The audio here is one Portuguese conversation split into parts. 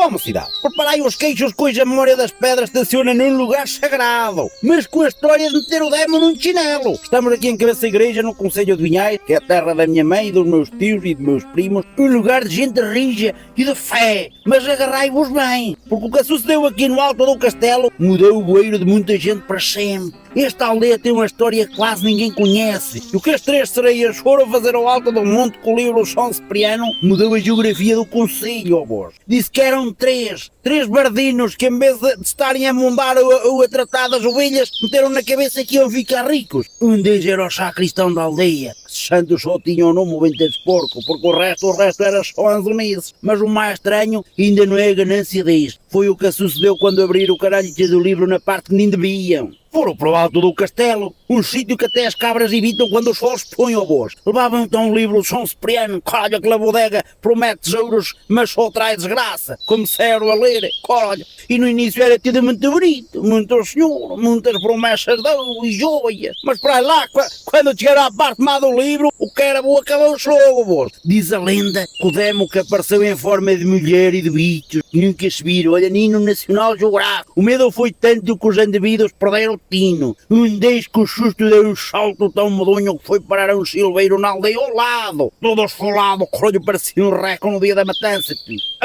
Ó mocidade, preparai os queixos que hoje a memória das pedras estaciona num lugar sagrado, mas com a história de meter o demo num chinelo. Estamos aqui em Cabeça Igreja, no Concelho de Vinhais, que é a terra da minha mãe, dos meus tios e dos meus primos, um lugar de gente rija e de fé. Mas agarrai-vos bem, porque o que sucedeu aqui no alto do castelo mudou o voeiro de muita gente para sempre. Esta aldeia tem uma história que quase ninguém conhece. E o que as três sereias foram fazer ao alto do monte com o livro São Cipriano mudou a geografia do concelho, ó vós. Disse que eram três bardinos que em vez de estarem a mondar ou a tratar das ovelhas, meteram na cabeça que iam ficar ricos. Um deles era o sacristão da aldeia. Santos só tinha o nome o Ventas Porco, porque o resto era só anzonices. Mas o mais estranho ainda não é a ganância disto. Foi o que sucedeu quando abriram o caralho do livro na parte que nem deviam. Foram para o alto do castelo, um sítio que até as cabras evitam quando os foles põem ao bois. Levavam então o livro São Cipriano, olha que a bodega promete tesouros, mas só traz desgraça. Começaram a ler, olha, e no início era tudo muito bonito, muito senhor, muitas promessas de ouro e joias. Mas para lá, quando chegaram à parte má do livro, o que era bom acabou o jogo. Diz a lenda que o demo que apareceu em forma de mulher e de bichos, e nunca se viram, olha, nem no Nacional Geográfico. O medo foi tanto que os indivíduos perderam o tino. Um deles com o susto deu um salto tão medonho que foi parar um silveiro na aldeia ao lado. Todo esfolado, o corolho parecia um reco no dia da matança.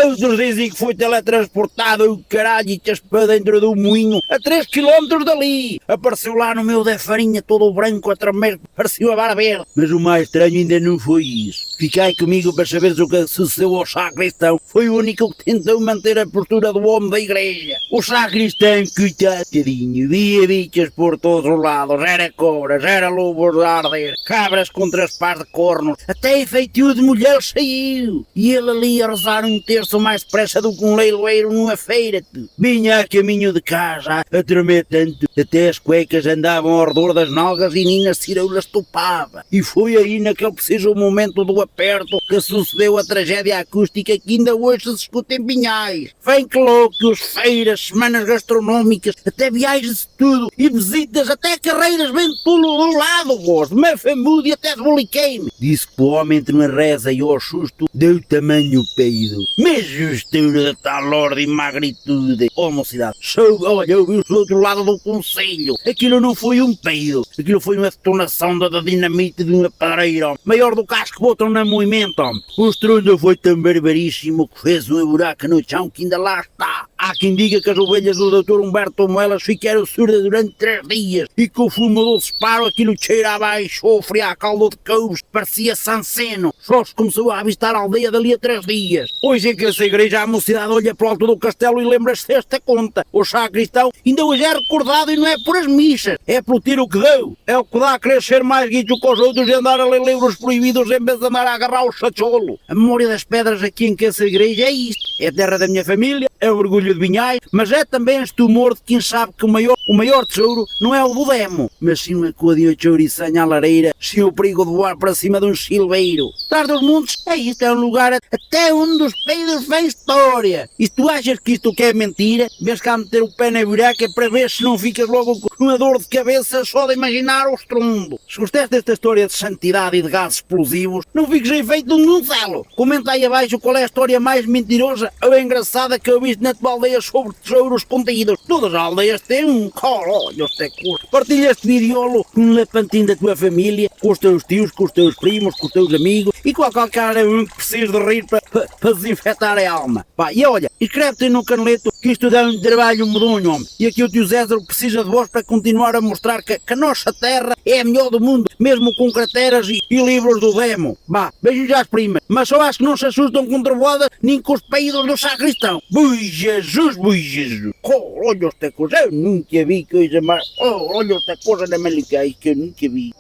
Outros dizem que foi teletransportado o caralho e para dentro do moinho a 3 km dali. Apareceu lá no meio da farinha todo branco a tremer, parecia uma vara verde. Mas o mais estranho ainda não foi isso. Ficai comigo para saberes o que sucedeu ao sacristão. Foi o único que tentou manter a postura do homem da igreja. O sacristão, coitadinho, via bichas por todos os lados, era cobras, era lobos a arder, cabras contra as pás de cornos, até efeitio de mulher saiu. E ele ali a rezar um terço mais depressa do que um leiloeiro numa feira. Vinha a caminho de casa, a tremer tanto, até as cuecas andavam ao redor das nalgas e nem nas ciroulas topava. E foi aí naquele preciso momento do aperto que sucedeu a tragédia acústica que ainda hoje se escuta em Vinhais. Vem que loucos, feiras, semanas gastronómicas, até viagens de tudo, e visitas, até carreiras bem de pulo do lado, gosto, mafamudo e até de boliqueime. Disse que o homem entre uma reza e ao susto deu tamanho peido. Mas justura de tal ordem e magnitude. Oh mocidade, olha, eu vi do outro lado do concelho. Aquilo não foi um peido, aquilo foi uma detonação da dinamite de uma pedreira, maior do que as que botam na movimento. O estrondo foi tão barbaríssimo que fez um buraco no chão que ainda lá está. Há quem diga que as ovelhas do Dr. Humberto Moelas ficaram surdas durante 3 dias e que o fumo do disparo aquilo cheirava a enxofre e a caldo de couves, parecia Sanceno. Só se começou a avistar a aldeia dali a 3 dias. Hoje em que essa igreja a mocidade olha para o alto do castelo e lembra-se desta conta. O sacristão ainda hoje é recordado e não é por as missas, é pelo tiro que deu. É o que dá a crescer mais guicho com os outros e andar a ler livros proibidos em vez de andar a agarrar o chacholo. A memória das pedras aqui em que essa igreja é isto. É a terra da minha família, é o orgulho de Vinhais, mas é também este humor de quem sabe que o maior tesouro não é o do demo, mas sim uma coa de chouriçanha à lareira, sem o perigo de voar para cima de um silveiro. Atrás dos montes, isto é um lugar até onde os peidos vêm história. E se tu achas que isto que é mentira, vês cá meter o pé na buraca para ver se não ficas logo com uma dor de cabeça só de imaginar o estrondo. Se gostaste desta história de santidade e de gases explosivos, não fiques aí feito um zelo. Comenta aí abaixo qual é a história mais mentirosa ou engraçada que eu vi na tua aldeia sobre tesouros escondidos. Todas as aldeias têm um caralho, partilha este videolo com um lapantinho da tua família, com os teus tios, com os teus primos, com os teus amigos e com qualquer um que precise de rir para desinfetar a alma. Pá, e olha, inscreve-te no canaleto que isto dá um trabalho medonho, homem. E aqui o tio César precisa de vós para continuar a mostrar que a nossa terra é a melhor do mundo, mesmo com crateras e livros do demo. Vá, beijos às primas, mas só acho que não se assustam com trevoadas nem com os peidos do sacristão. Bui Jesus, bui Jesus. Oh, olha esta coisa, eu nunca vi coisa mais. Oh, olha esta coisa na Malicai que eu nunca vi.